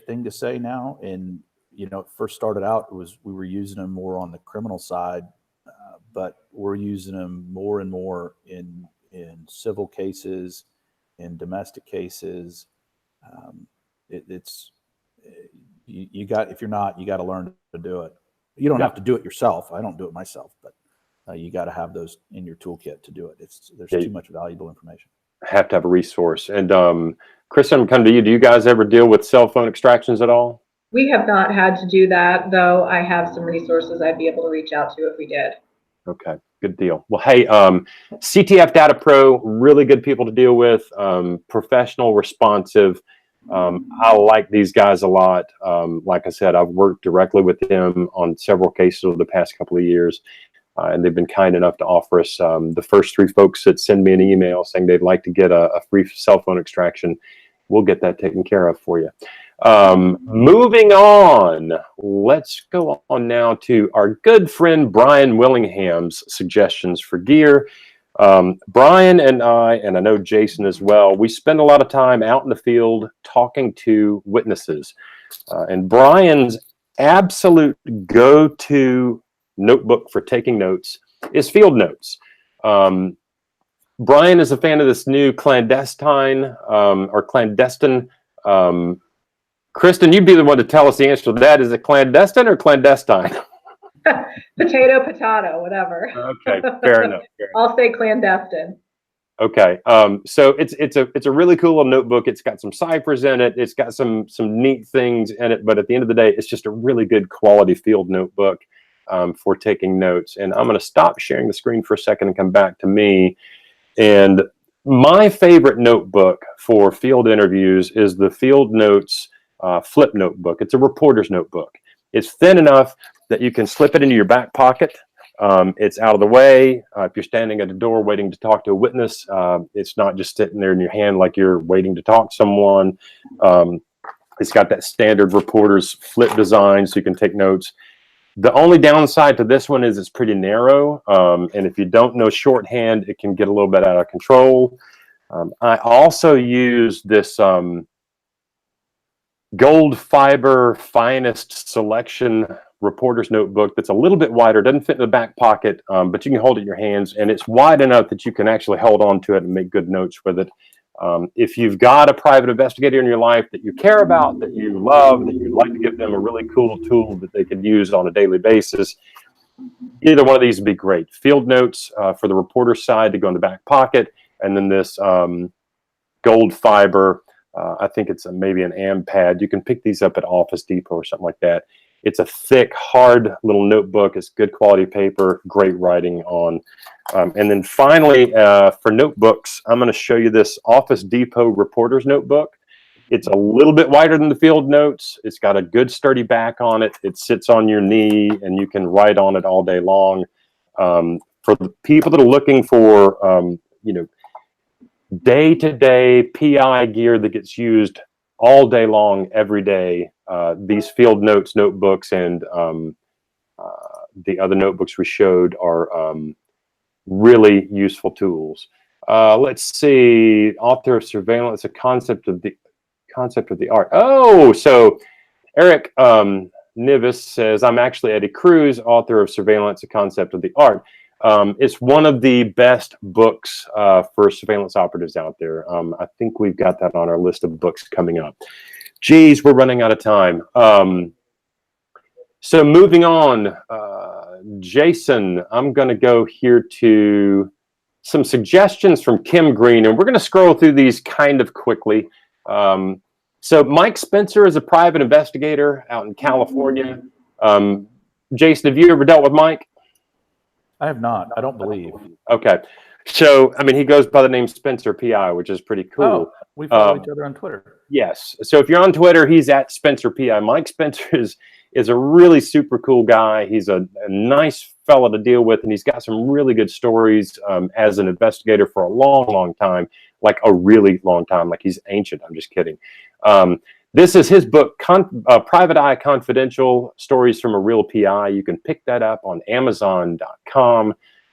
thing to say now. And, it first started out, we were using them more on the criminal side, but we're using them more and more in civil cases, in domestic cases. If you got to learn to do it. You don't have to do it yourself. I don't do it myself, but you got to have those in your toolkit to do it. There's too much valuable information. Have to have a resource. And Kristen, I'm coming to you. Do you guys ever deal with cell phone extractions at all? We have not had to do that, though I have some resources I'd be able to reach out to if we did. Okay, good deal. Well, hey, CTF Data Pro, really good people to deal with, professional, responsive. I like these guys a lot. Like I said, I've worked directly with them on several cases over the past couple of years, and they've been kind enough to offer us the first 3 folks that send me an email saying they'd like to get a free cell phone extraction. We'll get that taken care of for you. Moving on, let's go on now to our good friend Brian Willingham's suggestions for gear. Brian and I know Jason as well, we spend a lot of time out in the field talking to witnesses. And Brian's absolute go-to notebook for taking notes is Field Notes. Brian is a fan of this new clandestine. Kristen, you'd be the one to tell us the answer to that. Is it clandestine or clandestine? Potato, whatever. Okay, fair enough. I'll say clandestine. Okay, so it's a really cool little notebook. It's got some ciphers in it. It's got some neat things in it. But at the end of the day, it's just a really good quality field notebook for taking notes. And I'm going to stop sharing the screen for a second and come back to me. And my favorite notebook for field interviews is the Field Notes flip notebook. It's a reporter's notebook. It's thin enough that you can slip it into your back pocket. It's out of the way. If you're standing at a door waiting to talk to a witness, it's not just sitting there in your hand like you're waiting to talk to someone. It's got that standard reporter's flip design so you can take notes. The only downside to this one is it's pretty narrow. And if you don't know shorthand, it can get a little bit out of control. I also use this gold fiber finest selection reporter's notebook that's a little bit wider, doesn't fit in the back pocket, but you can hold it in your hands, and it's wide enough that you can actually hold on to it and make good notes with it. If you've got a private investigator in your life that you care about, that you love, that you'd like to give them a really cool tool that they could use on a daily basis, Either one of these would be great. Field notes for the reporter side to go in the back pocket, and then this gold fiber. I think it's maybe an AMPAD. You can pick these up at Office Depot or something like that. It's a thick, hard little notebook. It's good quality paper, great writing on. And then finally, for notebooks, I'm going to show you this Office Depot Reporter's Notebook. It's a little bit wider than the field notes. It's got a good sturdy back on it. It sits on your knee, and you can write on it all day long. For the people that are looking for, day-to-day PI gear that gets used all day long, every day, these field notes notebooks and the other notebooks we showed are really useful tools. Let's see, author of surveillance, a concept of the art. Oh, so Eric Nivis says, I'm actually Eddie Cruz, author of Surveillance, a concept of the art. It's one of the best books for surveillance operatives out there. I think we've got that on our list of books coming up. Geez, we're running out of time. So moving on, Jason, I'm going to go here to some suggestions from Kim Green, and we're going to scroll through these kind of quickly. So Mike Spencer is a private investigator out in California. Jason, have you ever dealt with Mike? I have not. I don't believe. Okay. So, I mean, he goes by the name Spencer PI, which is pretty cool. Oh, we follow each other on Twitter. Yes. So if you're on Twitter, he's at Spencer PI. Mike Spencer is a really super cool guy. He's a nice fella to deal with, and he's got some really good stories as an investigator for a long, long time, like a really long time, like he's ancient. I'm just kidding. This is his book, Private Eye Confidential, Stories from a Real PI. You can pick that up on Amazon.com.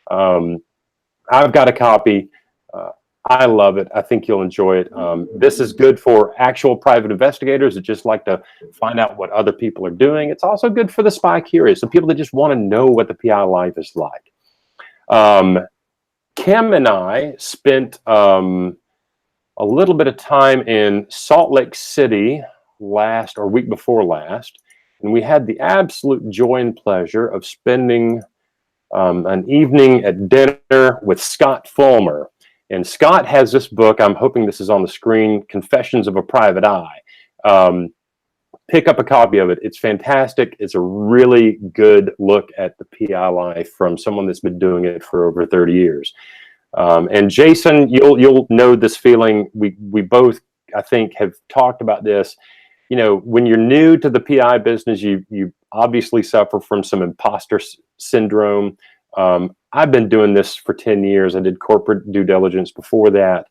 I've got a copy. I love it. I think you'll enjoy it. This is good for actual private investigators that just like to find out what other people are doing. It's also good for the spy curious, so people that just want to know what the PI life is like. Kim and I spent a little bit of time in Salt Lake City week before last, and we had the absolute joy and pleasure of spending an evening at dinner with Scott Fulmer. And Scott has this book, I'm hoping this is on the screen, Confessions of a Private Eye. Pick up a copy of it. It's fantastic. It's a really good look at the PI life from someone that's been doing it for over 30 years. And Jason, you'll know this feeling. We both, I think, have talked about this. You know, when you're new to the PI business, you obviously suffer from some imposter syndrome. I've been doing this for 10 years. I did corporate due diligence before that.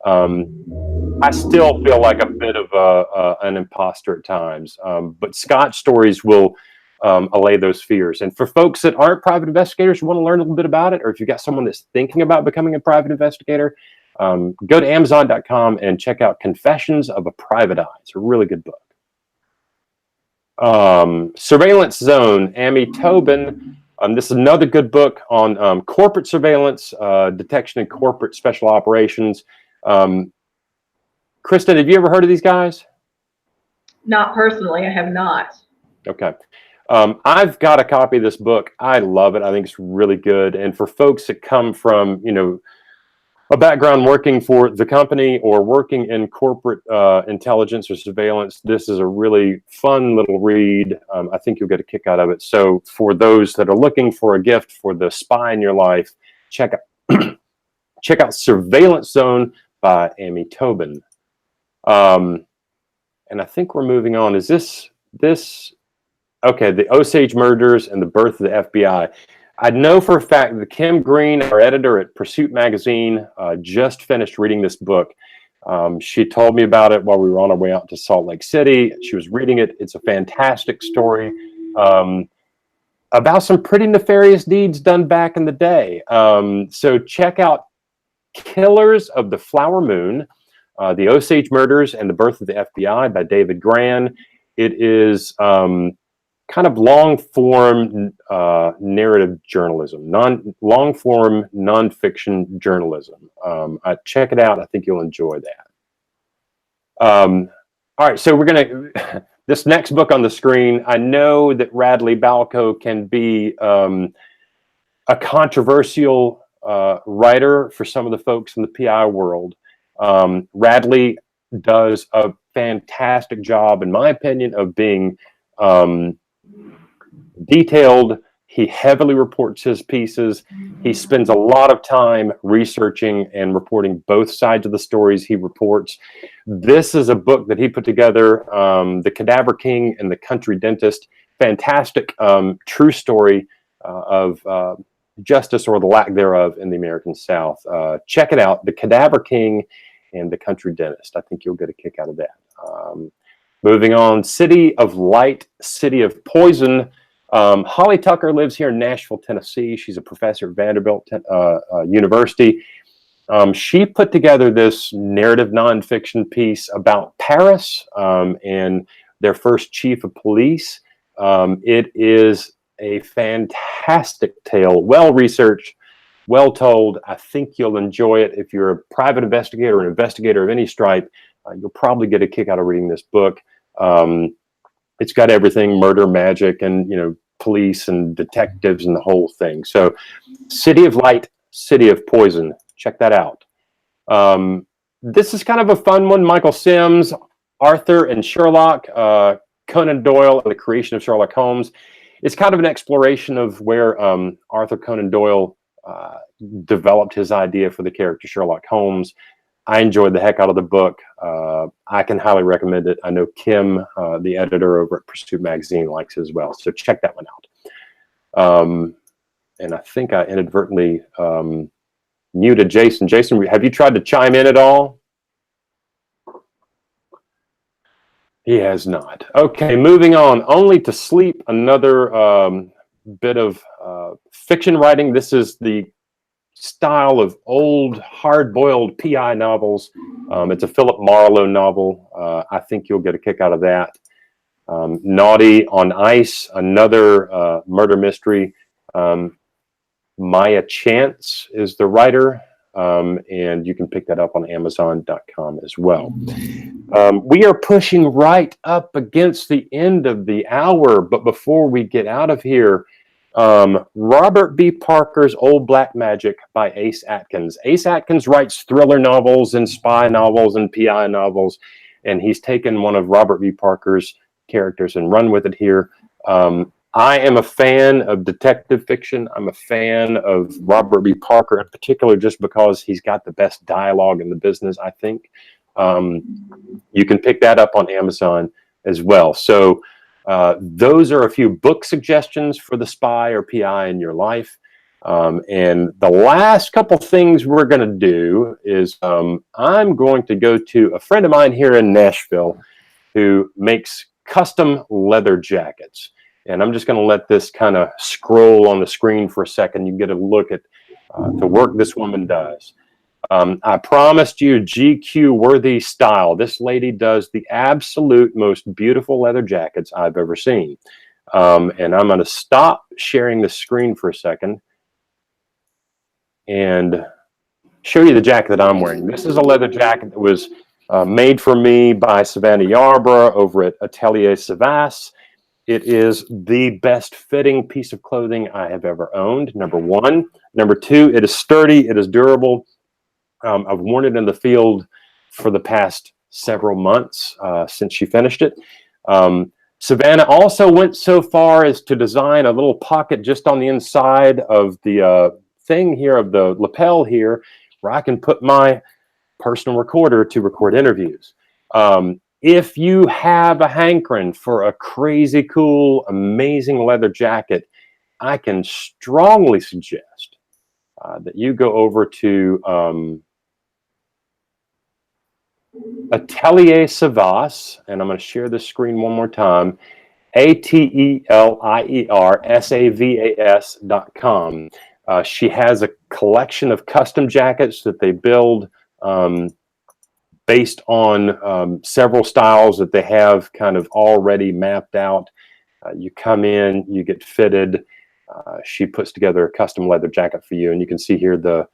I still feel like a bit of an imposter at times. But Scott's stories will allay those fears. And for folks that aren't private investigators who want to learn a little bit about it, or if you've got someone that's thinking about becoming a private investigator, go to Amazon.com and check out Confessions of a Private Eye. It's a really good book. Surveillance Zone, Amy Tobin. This is another good book on corporate surveillance, detection and corporate special operations. Kristen, have you ever heard of these guys? Not personally, I have not. Okay. I've got a copy of this book. I love it. I think it's really good. And for folks that come from, a background working for the company or working in corporate intelligence or surveillance, this is a really fun little read. I think you'll get a kick out of it. So for those that are looking for a gift for the spy in your life, check out Surveillance Zone by Amy Tobin. And I think we're moving on. Is this? Okay, the Osage murders and the birth of the FBI. I know for a fact that Kim Green, our editor at Pursuit Magazine, just finished reading this book. She told me about it while we were on our way out to Salt Lake City. She was reading it. It's a fantastic story about some pretty nefarious deeds done back in the day. So check out Killers of the Flower Moon, the Osage Murders and the Birth of the FBI by David Gran. It is kind of long-form narrative journalism, long-form nonfiction journalism. Check it out. I think you'll enjoy that. All right, so we're gonna This next book on the screen, I know that Radley Balco can be a controversial writer for some of the folks in the PI world. Radley does a fantastic job, in my opinion, of being detailed. He heavily reports his pieces. He spends a lot of time researching and reporting both sides of the stories he reports. This is a book that he put together, The Cadaver King and the Country Dentist. Fantastic true story of justice or the lack thereof in the American South. Check it out, The Cadaver King and the Country Dentist. I think you'll get a kick out of that. Moving on, City of Light, City of Poison. Holly Tucker lives here in Nashville, Tennessee. She's a professor at Vanderbilt University. She put together this narrative nonfiction piece about Paris and their first chief of police. It is a fantastic tale, well-researched, well-told. I think you'll enjoy it. If you're a private investigator or an investigator of any stripe, you'll probably get a kick out of reading this book. It's got everything, murder, magic, and, you know, police and detectives and the whole thing. So City of Light, City of Poison. Check that out. This is kind of a fun one. Michael Sims, Arthur and Sherlock, Conan Doyle and the creation of Sherlock Holmes. It's kind of an exploration of where Arthur Conan Doyle developed his idea for the character Sherlock Holmes. I enjoyed the heck out of the book. I can highly recommend it. I know Kim, the editor over at Pursuit Magazine, likes it as well. So check that one out. And I think I inadvertently muted Jason. Jason, have you tried to chime in at all? He has not. Okay, moving on. Only to Sleep, another bit of fiction writing. This is the style of old, hard-boiled PI novels. It's a Philip Marlowe novel. I think you'll get a kick out of that. Naughty on Ice, another murder mystery. Maya Chance is the writer, and you can pick that up on Amazon.com as well. We are pushing right up against the end of the hour, but before we get out of here, Robert B. Parker's Old Black Magic by Ace Atkins. Ace Atkins writes thriller novels and spy novels and PI novels, and he's taken one of Robert B. Parker's characters and run with it here. I am a fan of detective fiction. I'm a fan of Robert B. Parker in particular just because he's got the best dialogue in the business, I think. You can pick that up on Amazon as well. So those are a few book suggestions for the spy or PI in your life. And the last couple things we're going to do is I'm going to go to a friend of mine here in Nashville who makes custom leather jackets. And I'm just going to let this kind of scroll on the screen for a second. You get a look at the work this woman does. I promised you GQ-worthy style. This lady does the absolute most beautiful leather jackets I've ever seen. And I'm going to stop sharing the screen for a second and show you the jacket that I'm wearing. This is a leather jacket that was made for me by Savannah Yarborough over at Atelier Savas. It is the best fitting piece of clothing I have ever owned, number one. Number two, it is sturdy, it is durable. I've worn it in the field for the past several months since she finished it. Savannah also went so far as to design a little pocket just on the inside of the thing here, of the lapel here, where I can put my personal recorder to record interviews. If you have a hankering for a crazy cool, amazing leather jacket, I can strongly suggest that you go over to Atelier Savas, and I'm going to share this screen one more time, ATELIERSAVAS.com. She has a collection of custom jackets that they build based on several styles that they have kind of already mapped out. You come in, you get fitted. She puts together a custom leather jacket for you, and you can see here the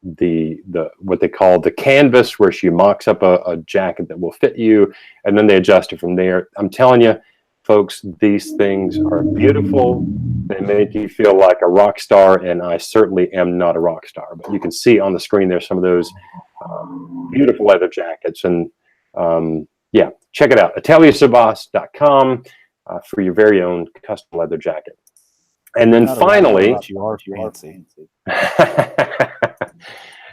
what they call the canvas, where she mocks up a jacket that will fit you, and then they adjust it from there. I'm telling you, folks, these things are beautiful. They make you feel like a rock star, and I certainly am not a rock star. But you can see on the screen there some of those beautiful leather jackets, and yeah, check it out, ateliersabas.com for your very own custom leather jacket. And then finally, you are fancy.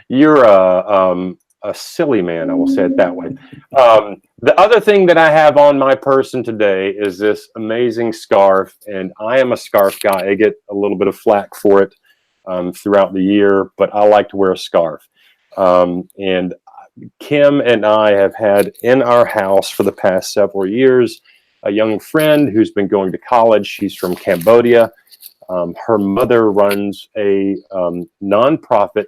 you're a silly man, I will say it that way. The other thing that I have on my person today is this amazing scarf, and I am a scarf guy. I get a little bit of flack for it throughout the year, but I like to wear a scarf. And Kim and I have had in our house for the past several years a young friend who's been going to college. She's from Cambodia. Her mother runs a nonprofit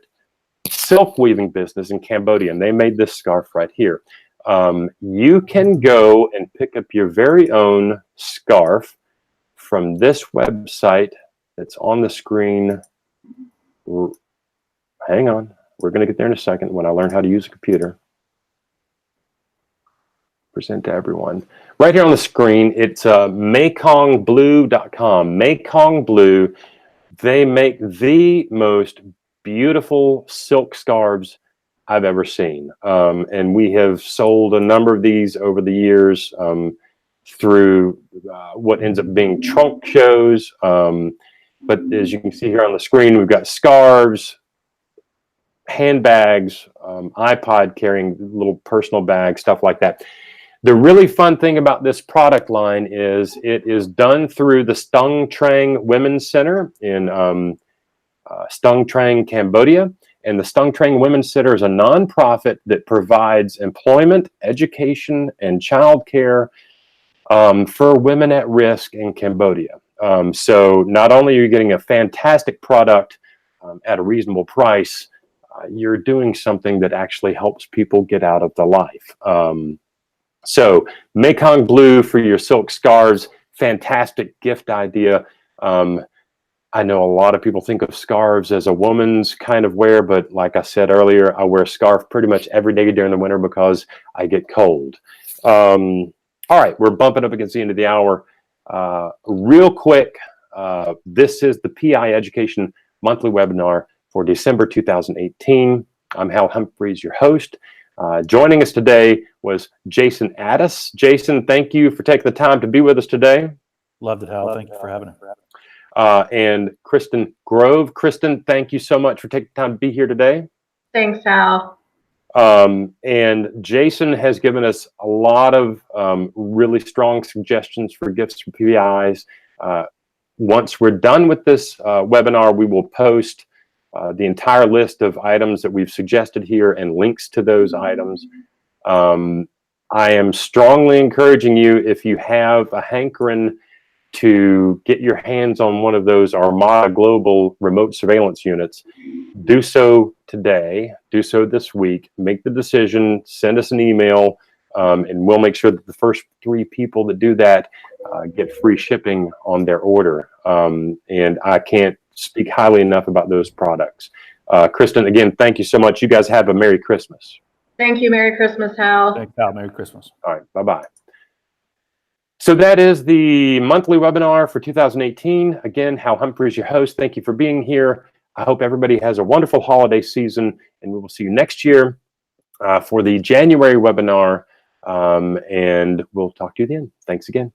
silk weaving business in Cambodia, and they made this scarf right here. You can go and pick up your very own scarf from this website that's on the screen. Hang on. We're going to get there in a second when I learn how to use a computer. Present to everyone. Right here on the screen, it's mekongblue.com. Mekong Blue, they make the most beautiful silk scarves I've ever seen. And we have sold a number of these over the years through what ends up being trunk shows. But as you can see here on the screen, we've got scarves, handbags, iPod carrying little personal bags, stuff like that. The really fun thing about this product line is it is done through the Stung Treng Women's Center in Stung Treng, Cambodia. And the Stung Treng Women's Center is a nonprofit that provides employment, education, and childcare for women at risk in Cambodia. So not only are you getting a fantastic product at a reasonable price, you're doing something that actually helps people get out of the life. So Mekong Blue for your silk scarves, fantastic gift idea. I know a lot of people think of scarves as a woman's kind of wear, but like I said earlier, I wear a scarf pretty much every day during the winter because I get cold. All right, we're bumping up against the end of the hour. Real quick, this is the PI Education monthly webinar for December 2018. I'm Hal Humphreys, your host. Joining us today was Jason Addis. Jason, thank you for taking the time to be with us today. Loved it, Hal. Thank you for having us. And Kristen Grove. Kristen, thank you so much for taking the time to be here today. Thanks, Hal. And Jason has given us a lot of really strong suggestions for gifts for PIs. Once we're done with this webinar, we will post the entire list of items that we've suggested here and links to those items. I am strongly encouraging you, if you have a hankering to get your hands on one of those Armada Global remote surveillance units, do so today, do so this week, make the decision, send us an email, and we'll make sure that the first 3 people that do that get free shipping on their order. And I can't speak highly enough about those products. Kristen, again, thank you so much. You guys have a Merry Christmas. Thank you. Merry Christmas, Hal. Thanks, Hal. Merry Christmas. All right, bye-bye. So that is the monthly webinar for 2018. Again, Hal Humphreys, your host. Thank you for being here. I hope everybody has a wonderful holiday season, and we will see you next year for the January webinar, and we'll talk to you then. Thanks again.